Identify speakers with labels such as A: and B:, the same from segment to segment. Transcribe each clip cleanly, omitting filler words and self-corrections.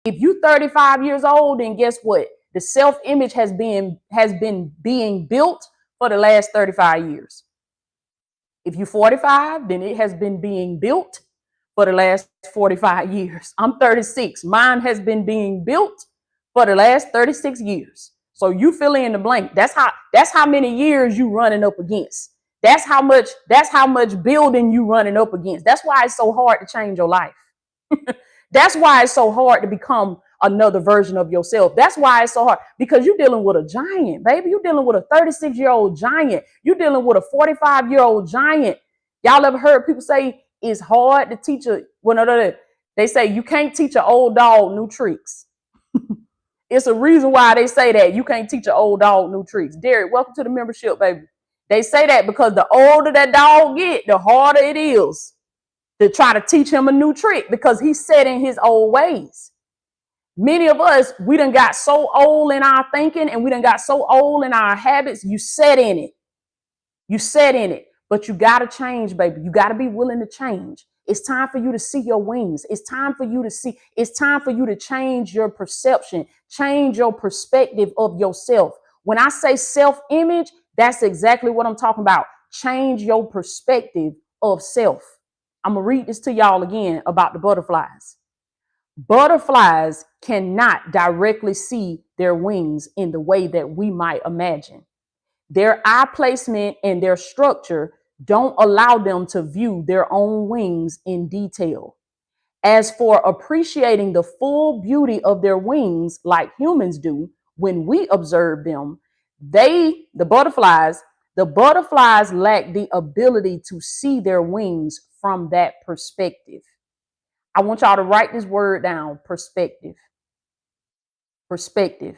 A: If you 35 years old, then guess what? The self-image has been being built for the last 35 years. If you're 45, then it has been being built for the last 45 years. I'm 36. Mine has been being built for the last 36 years. So you fill in the blank. That's how many years you running up against. That's how much building you running up against. That's why it's so hard to change your life. That's why it's so hard to become another version of yourself. That's why it's so hard, because you're dealing with a giant, baby. You're dealing with a 36-year-old giant. You're dealing with a 45-year-old giant. Y'all ever heard people say it's hard to teach they say you can't teach an old dog new tricks. It's a reason why they say that. You can't teach an old dog new tricks. Derek, welcome to the membership, baby. They say that because the older that dog get, the harder it is to try to teach him a new trick, because he's set in his old ways. Many of us, we done got so old in our thinking, and we done got so old in our habits. You set in it. You set in it. But you got to change, baby. You got to be willing to change. It's time for you to see your wings. It's time for you to change your perception, change your perspective of yourself. When I say self-image, that's exactly what I'm talking about. Change your perspective of self. I'm going to read this to y'all again about the butterflies. Butterflies cannot directly see their wings in the way that we might imagine. Their eye placement and their structure don't allow them to view their own wings in detail. As for appreciating the full beauty of their wings like humans do when we observe them, the butterflies lack the ability to see their wings from that perspective. I want y'all to write this word down: perspective. Perspective.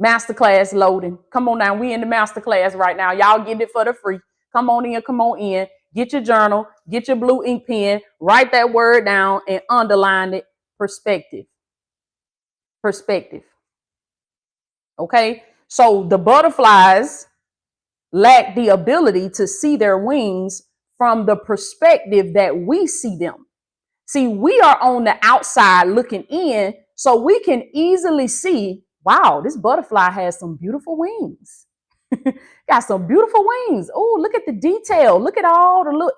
A: Masterclass loading. Come on now. We in the masterclass right now. Y'all getting it for the free. Come on in. Come on in. Get your journal. Get your blue ink pen. Write that word down and underline it. Perspective. Perspective. Okay. So the butterflies lack the ability to see their wings from the perspective that we see them. See, we are on the outside looking in, so we can easily see, wow, this butterfly has some beautiful wings. Got some beautiful wings. Oh, look at the detail. Look at all the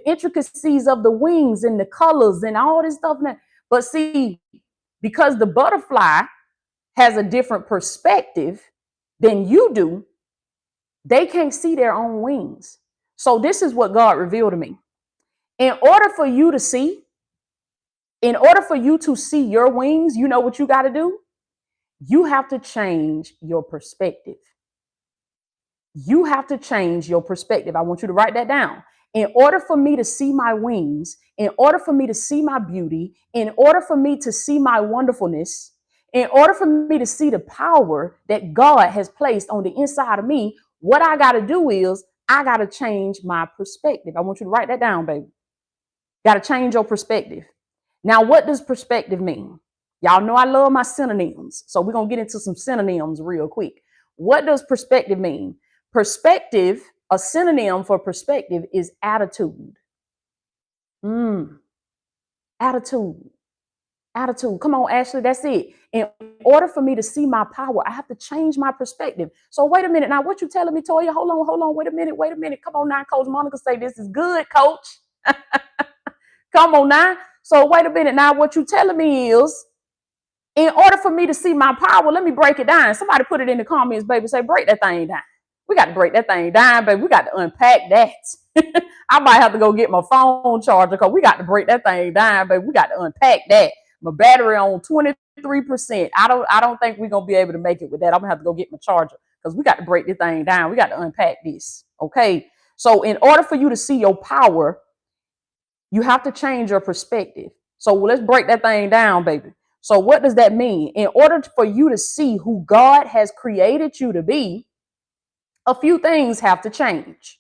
A: intricacies of the wings and the colors and all this stuff. But see, because the butterfly has a different perspective than you do, they can't see their own wings. So this is what God revealed to me. In order for you to see your wings, you know what you got to do? You have to change your perspective. You have to change your perspective. I want you to write that down. In order for me to see my wings, in order for me to see my beauty, in order for me to see my wonderfulness, in order for me to see the power that God has placed on the inside of me, what I got to do is I got to change my perspective. I want you to write that down, baby. Got to change your perspective. Now, what does perspective mean? Y'all know I love my synonyms. So we're going to get into some synonyms real quick. What does perspective mean? Perspective, a synonym for perspective is attitude. Attitude. Attitude. Come on, Ashley, that's it. In order for me to see my power, I have to change my perspective. So wait a minute. Now, what you telling me, Toya? Hold on. Wait a minute. Come on now, Coach Monica say this is good, Coach. Come on now. So wait a minute. Now, what you telling me is, in order for me to see my power, let me break it down. Somebody put it in the comments, baby. Say, break that thing down. We got to break that thing down, baby. We got to unpack that. I might have to go get my phone charger because we got to break that thing down, baby. We got to unpack that. My battery on 23%. I don't think we're going to be able to make it with that. I'm going to have to go get my charger because we got to break this thing down. We got to unpack this. Okay. So in order for you to see your power, you have to change your perspective. So let's break that thing down, baby. So what does that mean? In order for you to see who God has created you to be, a few things have to change.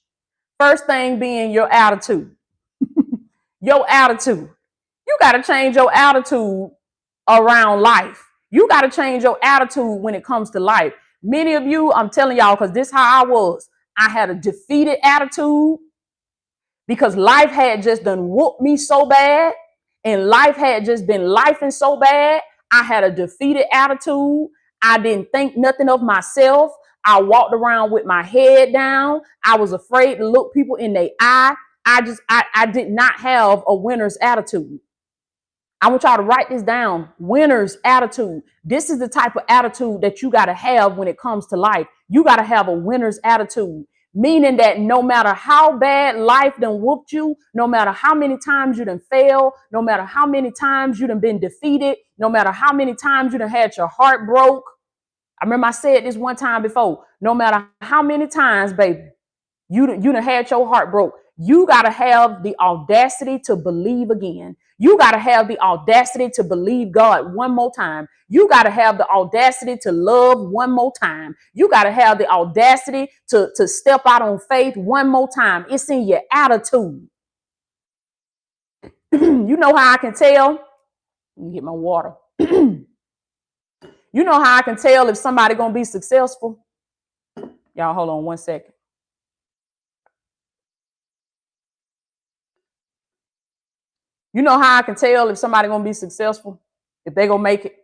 A: First thing being your attitude. Your attitude. You got to change your attitude around life. You got to change your attitude when it comes to life. Many of you, I'm telling y'all, because this is how I was. I had a defeated attitude because life had just done whooped me so bad. and life had just been lifing so bad. I had a defeated attitude. I didn't think nothing of myself. I walked around with my head down. I was afraid to look people in the eye. I did not have a winner's attitude. I want y'all to write this down. Winner's attitude. This is the type of attitude that you got to have when it comes to life. You got to have a winner's attitude, meaning that no matter how bad life done whooped you, no matter how many times you done failed, no matter how many times you done been defeated, no matter how many times you done had your heart broke. I remember I said this one time before, no matter how many times, baby, you done had your heart broke. You got to have the audacity to believe again. You got to have the audacity to believe God one more time. You got to have the audacity to love one more time. You got to have the audacity to step out on faith one more time. It's in your attitude. You know how I can tell? Let me get my water. You know how I can tell if somebody going to be successful? Y'all hold on one second. You know how I can tell if somebody going to be successful? If they going to make it?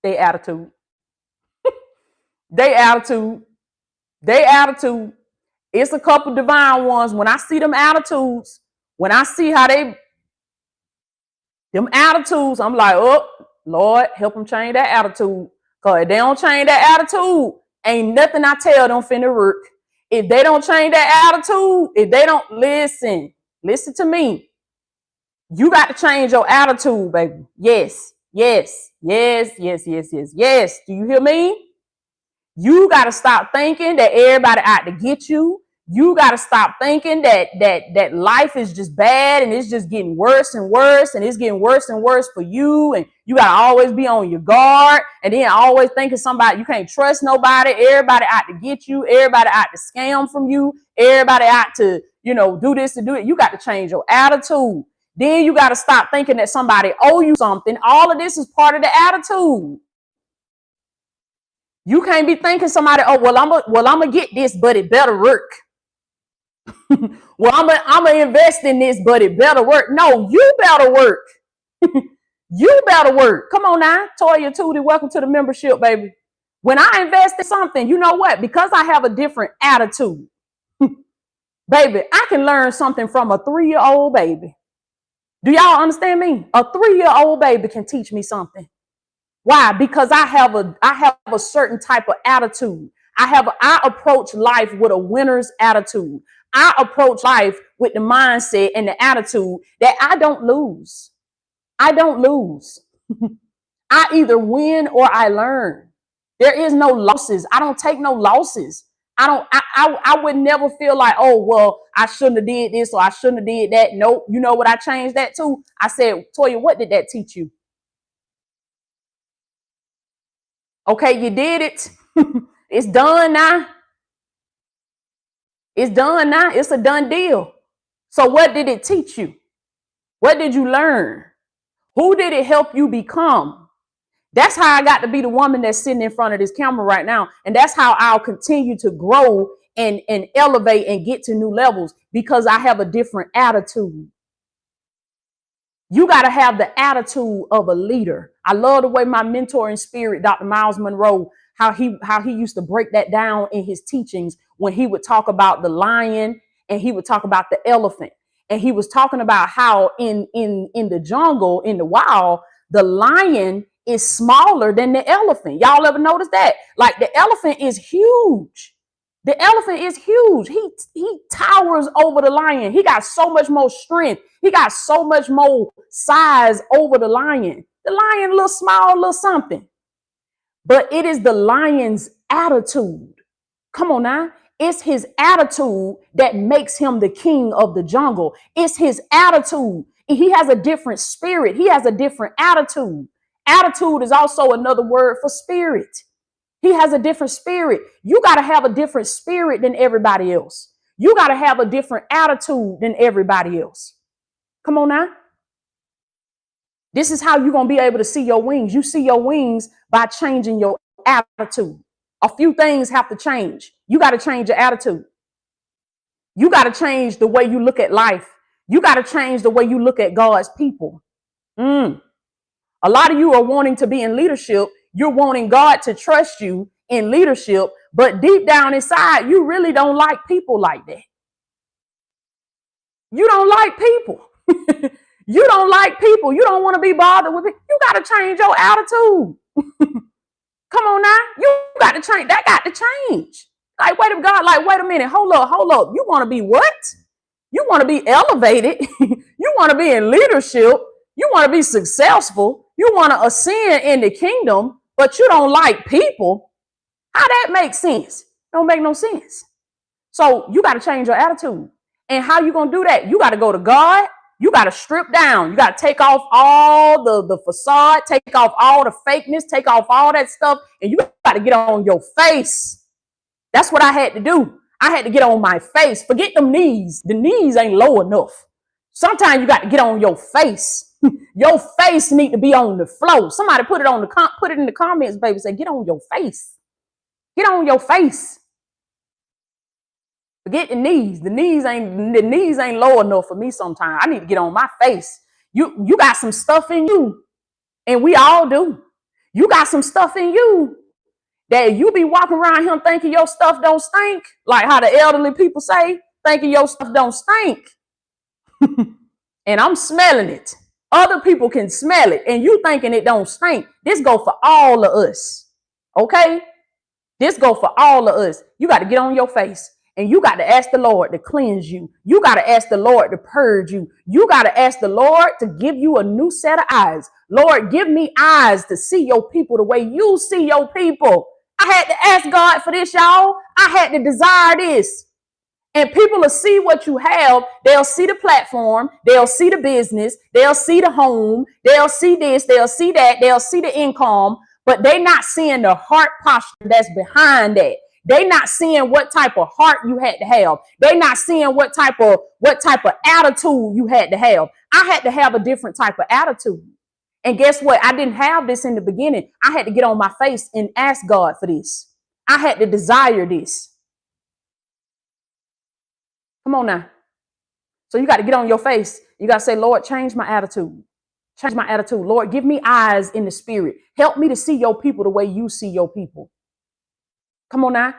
A: Their attitude. Their attitude. Their attitude. It's a couple divine ones. When I see them attitudes, when I see how them attitudes, I'm like, oh, Lord, help them change that attitude. Because if they don't change that attitude, ain't nothing I tell them finna work. If they don't change that attitude, if they don't listen to me. You got to change your attitude, baby. Yes, yes, yes, yes, yes, yes, yes. Do you hear me? You got to stop thinking that everybody out to get you. You got to stop thinking that life is just bad and it's just getting worse and worse and it's getting worse and worse for you. And you got to always be on your guard and then always thinking somebody, you can't trust nobody. Everybody out to get you. Everybody out to scam from you. Everybody out to, do this and do it. You got to change your attitude. Then you got to stop thinking that somebody owe you something. All of this is part of the attitude. You can't be thinking somebody, oh, well, I'm gonna get this, but it better work. Well, I'm gonna invest in this, but it better work. No, you better work. You better work. Come on now, Toya Tootie, welcome to the membership, baby. When I invest in something, you know what? Because I have a different attitude, baby, I can learn something from a 3-year-old baby. Do y'all understand me? A 3-year-old baby can teach me something. Why? Because I have a certain type of attitude. I approach life with a winner's attitude. I approach life with the mindset and the attitude that I don't lose. I don't lose. I either win or I learn. There is no losses. I don't take no losses. I would never feel like, oh, well, I shouldn't have did this or I shouldn't have did that. Nope. You know what I changed that to? I said, Toya, what did that teach you? Okay, you did it. It's done now. It's done now. It's a done deal. So what did it teach you? What did you learn? Who did it help you become? That's how I got to be the woman that's sitting in front of this camera right now. And that's how I'll continue to grow and elevate and get to new levels because I have a different attitude. You got to have the attitude of a leader. I love the way my mentor in spirit, Dr. Miles Monroe, how he used to break that down in his teachings when he would talk about the lion and he would talk about the elephant. And he was talking about how in the jungle, in the wild, the lion is smaller than the elephant. Y'all ever notice that? Like the elephant is huge. The elephant is huge. He towers over the lion. He got so much more strength. He got so much more size over the lion. The lion, little small, little something. But it is the lion's attitude. Come on now. It's his attitude that makes him the king of the jungle. It's his attitude. He has a different spirit. He has a different attitude. Attitude is also another word for spirit. He has a different spirit. You got to have a different spirit than everybody else. You got to have a different attitude than everybody else. Come on now. This is how you're going to be able to see your wings. You see your wings by changing your attitude. A few things have to change. You got to change your attitude. You got to change the way you look at life. You got to change the way you look at God's people. A lot of you are wanting to be in leadership. You're wanting God to trust you in leadership, but deep down inside, you really don't like people like that. You don't like people. You don't like people. You don't want to be bothered with it. You got to change your attitude. Come on now. You got to change. That got to change. Like, wait a God, like, wait a minute. Hold up. You want to be what? You want to be elevated. You want to be in leadership. You want to be successful. You want to ascend in the kingdom, but you don't like people. How that makes sense? Don't make no sense. So you got to change your attitude. And how you going to do that? You got to go to God. You got to strip down. You got to take off all the facade, take off all the fakeness, take off all that stuff, and you got to get on your face. That's what I had to do. I had to get on my face. Forget them knees. The knees ain't low enough. Sometimes you got to get on your face. Your face need to be on the floor. Somebody put it in the comments, baby. Say, get on your face. Get on your face. Forget the knees. The knees ain't low enough for me sometimes. I need to get on my face. You got some stuff in you, and we all do. You got some stuff in you that you be walking around here thinking your stuff don't stink, like how the elderly people say, thinking your stuff don't stink. And I'm smelling it. Other people can smell it, and you thinking it don't stink. This go for all of us, okay? This go for all of us. You got to get on your face. And you got to ask the Lord to cleanse you. You got to ask the Lord to purge you. You got to ask the Lord to give you a new set of eyes. Lord, give me eyes to see your people the way you see your people. I had to ask God for this, y'all. I had to desire this. And people will see what you have. They'll see the platform. They'll see the business. They'll see the home. They'll see this. They'll see that. They'll see the income. But they're not seeing the heart posture that's behind that. They're not seeing what type of heart you had to have. They're not seeing what type of attitude you had to have. I had to have a different type of attitude. And guess what? I didn't have this in the beginning. I had to get on my face and ask God for this. I had to desire this. Come on now. So you got to get on your face. You got to say, Lord, change my attitude. Change my attitude. Lord, give me eyes in the spirit. Help me to see your people the way you see your people. Come on now.